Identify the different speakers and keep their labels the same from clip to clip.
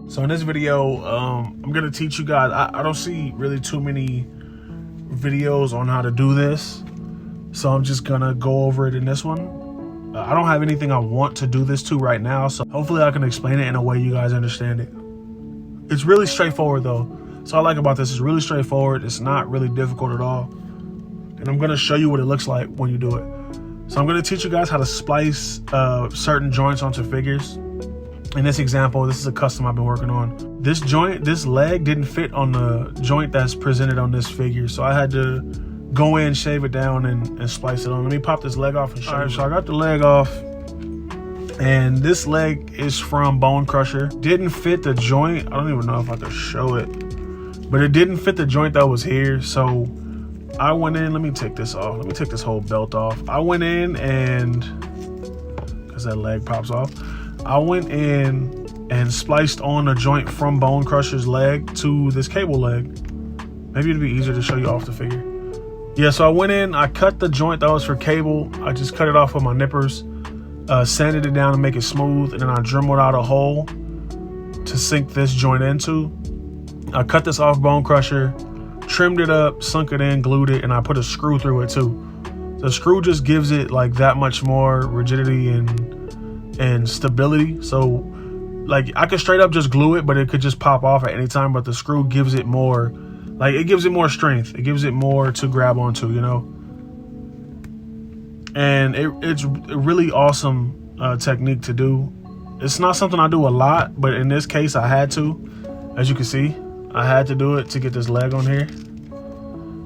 Speaker 1: So in this video, I'm gonna teach you guys, I don't see really too many videos on how to do this. So I'm just gonna go over it in this one. I don't have anything I want to do this to right now, so hopefully I can explain it in a way you guys understand it. It's really straightforward though. So I like about this, it's really straightforward. It's not really difficult at all. And I'm gonna show you what it looks like when you do it. So I'm gonna teach you guys how to splice certain joints onto figures. In this example, this is a custom I've been working on. This joint, this leg didn't fit on the joint that's presented on this figure. So I had to go in, shave it down, and splice it on. Let me pop this leg off and show you. All right, so I got the leg off. And this leg is from Bone Crusher. Didn't fit the joint. I don't even know if I could show it. But it didn't fit the joint that was here. So I went in, let me take this off. Let me take this whole belt off. I went in and, because that leg pops off. I went in and spliced on a joint from Bone Crusher's leg to this cable leg. Maybe it'd be easier to show you off the figure. Yeah, so I went in, I cut the joint that was for cable. I just cut it off with my nippers, sanded it down to make it smooth, and then I dremeled out a hole to sink this joint into. I cut this off Bone Crusher, trimmed it up, sunk it in, glued it, and I put a screw through it too. The screw just gives it like that much more rigidity and stability. So like I could straight up just glue it, but it could just pop off at any time. But the screw gives it more, like it gives it more strength. It gives it more to grab onto, you know. And it's a really awesome technique to do. It's not something I do a lot, but in this case I had to. As you can see, I had to do it to get this leg on here.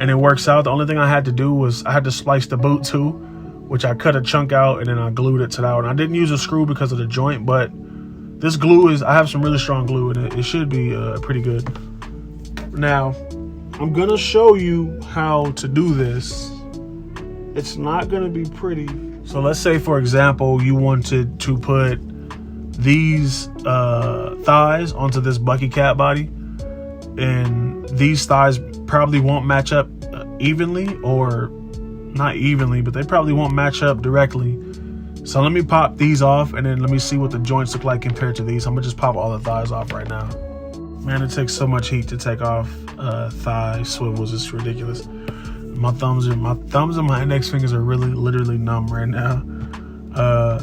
Speaker 1: And it works out. The only thing I had to do was I had to splice the boot too, which I cut a chunk out and then I glued it to that one. I didn't use a screw because of the joint, but this glue is, I have some really strong glue in it. It should be pretty good. Now, I'm gonna show you how to do this. It's not gonna be pretty. So let's say, for example, you wanted to put these thighs onto this Bucky Cat body, and these thighs probably won't match up evenly, or not evenly, but they probably won't match up directly. So let me pop these off and then let me see what the joints look like compared to these. I'm gonna just pop all the thighs off right now. Man, it takes so much heat to take off thigh swivels. It's ridiculous. My thumbs and my index fingers are really literally numb right now.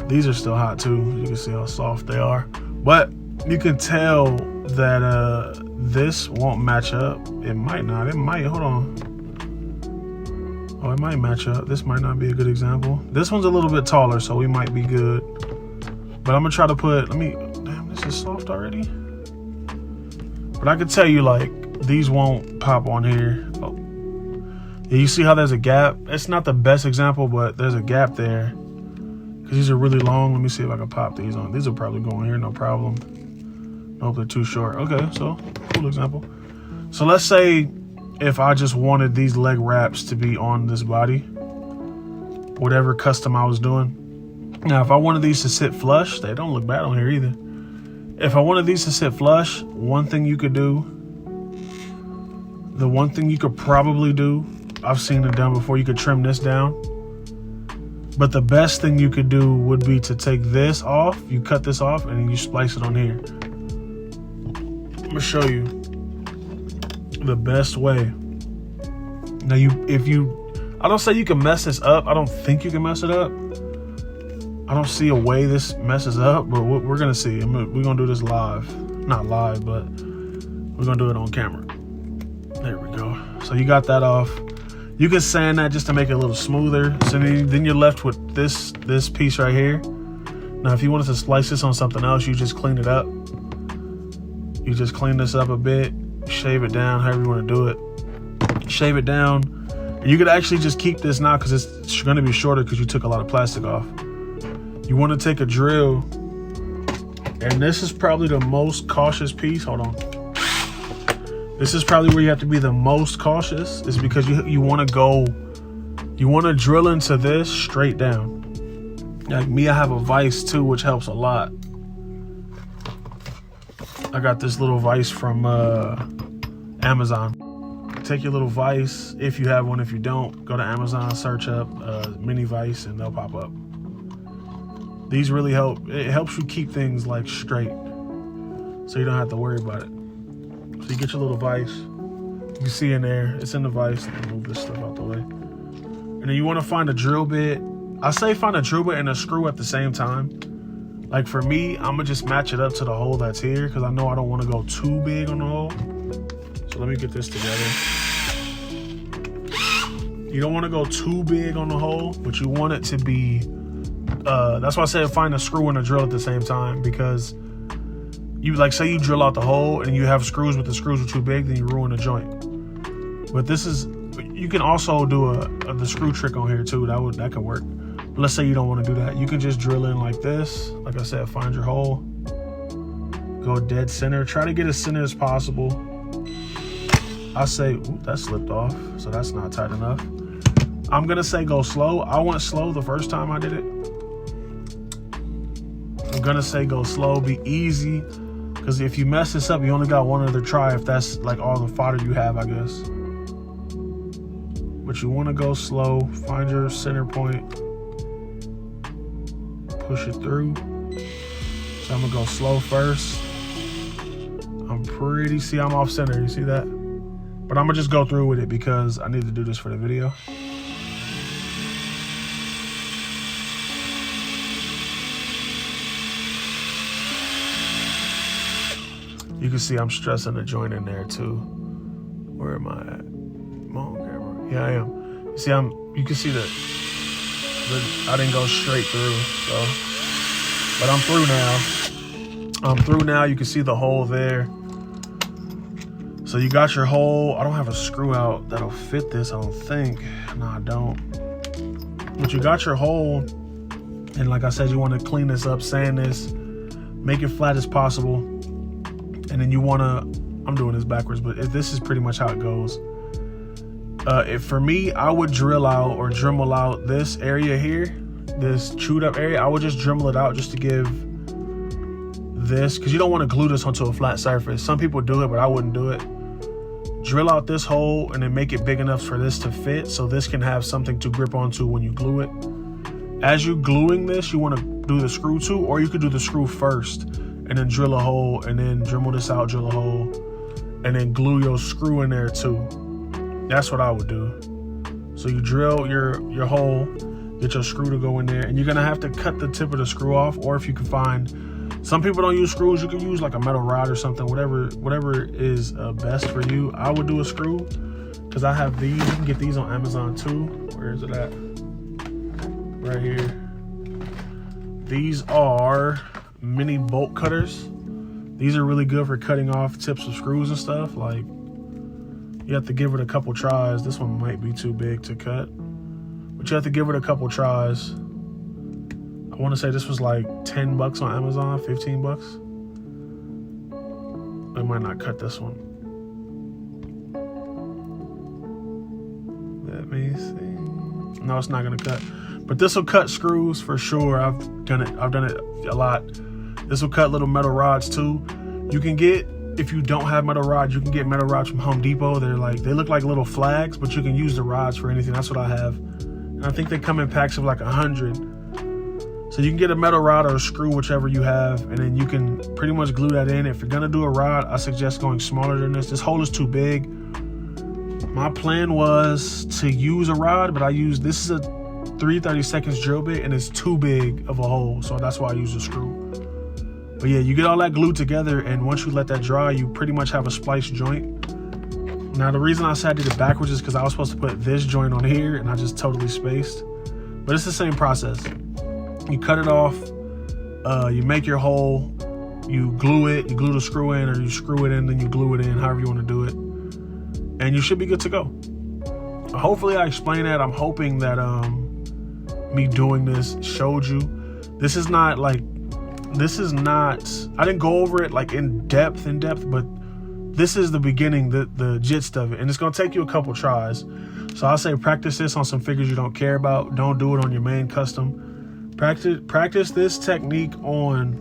Speaker 1: These are still hot too. You can see how soft they are. But you can tell that this won't match up. It might not. It might. Hold on. Oh, it might match up. This might not be a good example. This one's a little bit taller, so we might be good. But I'm gonna try to put, damn, this is soft already. But I can tell you, like, these won't pop on here. Oh. Yeah, you see how there's a gap? It's not the best example, but there's a gap there. Because these are really long. Let me see if I can pop these on. These will probably go in here, no problem. Nope, they're too short. Okay, so, cool example. So let's say if I just wanted these leg wraps to be on this body, whatever custom I was doing. Now, if I wanted these to sit flush, they don't look bad on here either. If I wanted these to sit flush, one thing you could do, the one thing you could probably do, I've seen it done before, you could trim this down. But the best thing you could do would be to take this off, you cut this off, and then you splice it on here. I'm gonna show you the best way. Now I don't say you can mess this up. I don't think you can mess it up. I don't see a way this messes up, but we're gonna see. We're gonna do this live. Not live, but we're gonna do it on camera. There we go. So you got that off. You can sand that just to make it a little smoother. So then you're left with this piece right here. Now, if you wanted to splice this on something else, you just clean it up. You just clean this up a bit, shave it down, however you want to do it. Shave it down. And you could actually just keep this now because it's going to be shorter because you took a lot of plastic off. You want to take a drill, and this is probably the most cautious piece. Hold on. This is probably where you have to be the most cautious, is because you want to drill into this straight down. Like me, I have a vise too, which helps a lot. I got this little vise from Amazon. Take your little vise, if you have one. If you don't, go to Amazon, search up mini vise, and they'll pop up. These really help. It helps you keep things like straight. so you don't have to worry about it. So you get your little vise. You can see in there, it's in the vise. Let me move this stuff out the way. And then you want to find a drill bit. I say find a drill bit and a screw at the same time. Like for me, I'm gonna just match it up to the hole that's here because I know I don't want to go too big on the hole. So let me get this together. You don't want to go too big on the hole, but you want it to be, that's why I said find a screw and a drill at the same time, because you, like, say you drill out the hole and you have screws, but the screws are too big, then you ruin the joint. But this is, you can also do the screw trick on here too. That could work. But let's say you don't want to do that. You can just drill in like this. Like I said, find your hole, go dead center. Try to get as center as possible. I say, ooh, that slipped off, so that's not tight enough. I'm gonna say go slow. I went slow the first time I did it. I'm gonna say go slow, be easy, because if you mess this up, you only got one other try if that's like all the fodder you have, I guess. But you wanna go slow, find your center point, push it through. So I'm gonna go slow first. See, I'm off center, you see that? But I'm gonna just go through with it because I need to do this for the video. You can see I'm stressing the joint in there too. Where am I at? Come on, camera. Yeah, I am. You see, you can see that I didn't go straight through, so. But I'm through now. I'm through now. You can see the hole there. So you got your hole. I don't have a screw out that'll fit this, I don't think. No, I don't. But you got your hole, and like I said, you want to clean this up, sand this, make it flat as possible. And then you want to, I'm doing this backwards, but this is pretty much how it goes. For me, I would drill out or Dremel out this area here, this chewed up area. I would just Dremel it out just to give this, because you don't want to glue this onto a flat surface. Some people do it, but I wouldn't do it. Drill out this hole and then make it big enough for this to fit, so this can have something to grip onto when you glue it. As you're gluing this, you want to do the screw too, or you could do the screw first and then drill a hole and then Dremel this out, drill a hole, and then glue your screw in there too. That's what I would do. So you drill your hole, get your screw to go in there, and you're gonna have to cut the tip of the screw off, or if you can find, some people don't use screws, you can use like a metal rod or something, whatever is best for you. I would do a screw, because I have these. You can get these on Amazon too. Where is it at? Right here. These are mini bolt cutters. These are really good for cutting off tips of screws and stuff. Like, you have to give it a couple tries. This one might be too big to cut, but you have to give it a couple tries. I want to say this was like 10 bucks on Amazon, 15 bucks. I might not cut this one. Let me see. No, it's not gonna cut. But this will cut screws for sure. I've done it a lot. This will cut little metal rods too. You can get, if you don't have metal rods, you can get metal rods from Home Depot. They look like little flags, but you can use the rods for anything. That's what I have. And I think they come in packs of like 100. So you can get a metal rod or a screw, whichever you have, and then you can pretty much glue that in. If you're gonna do a rod, I suggest going smaller than this. This hole is too big. My plan was to use a rod, but this is a 3/32 drill bit, and it's too big of a hole, so that's why I use a screw. But yeah, you get all that glued together, and once you let that dry, you pretty much have a spliced joint. Now, the reason I said I did it backwards is because I was supposed to put this joint on here, and I just totally spaced. But it's the same process. You cut it off, you make your hole, you glue it, you glue the screw in, or you screw it in, then you glue it in, however you want to do it. And you should be good to go. Hopefully I explained that. I'm hoping that me doing this showed you. This is not, I didn't go over it like in depth, but this is the beginning, the gist of it. And it's gonna take you a couple tries. So I say practice this on some figures you don't care about. Don't do it on your main custom. Practice this technique on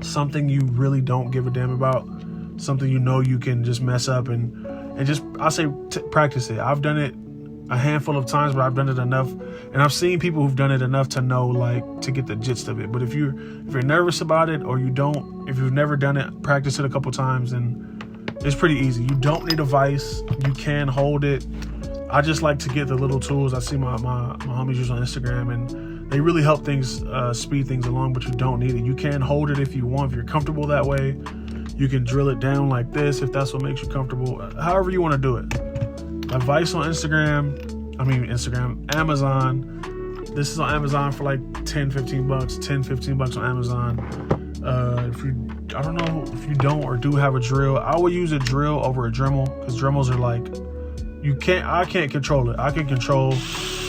Speaker 1: something you really don't give a damn about, something you know you can just mess up, and just, I say practice it. I've done it a handful of times, but I've done it enough, and I've seen people who've done it enough to know, like, to get the gist of it. But if you're nervous about it, or if you've never done it, practice it a couple times, and it's pretty easy. You don't need a vise. You can hold it. I just like to get the little tools I see my homies use on Instagram, and they really help things speed things along, but you don't need it. You can hold it if you want, if you're comfortable that way. You can drill it down like this if that's what makes you comfortable. However you want to do it. A vise on Amazon. This is on Amazon for like 10-15 bucks. 10-15 bucks on Amazon. I don't know if you don't or do have a drill. I would use a drill over a Dremel, because Dremels are like, I can't control it. I can control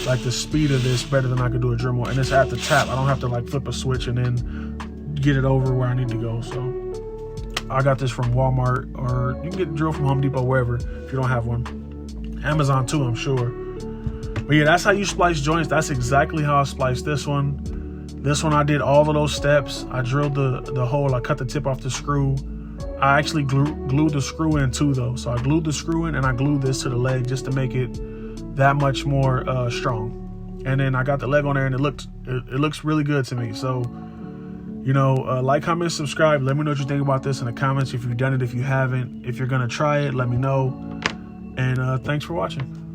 Speaker 1: like the speed of this better than I could do a Dremel, and it's at the tap. I don't have to like flip a switch and then get it over where I need to go. So I got this from Walmart, or you can get a drill from Home Depot, wherever, if you don't have one. Amazon too, I'm sure. But yeah, that's how you splice joints. That's exactly how I spliced this one. This one I did all of those steps. I drilled the hole. I cut the tip off the screw. I actually glued the screw in too, though. So I glued the screw in, and I glued this to the leg just to make it that much more strong. And then I got the leg on there, and it looks really good to me. So, you know, like, comment, subscribe. Let me know what you think about this in the comments. If you've done it, if you haven't, if you're gonna try it, let me know. And thanks for watching.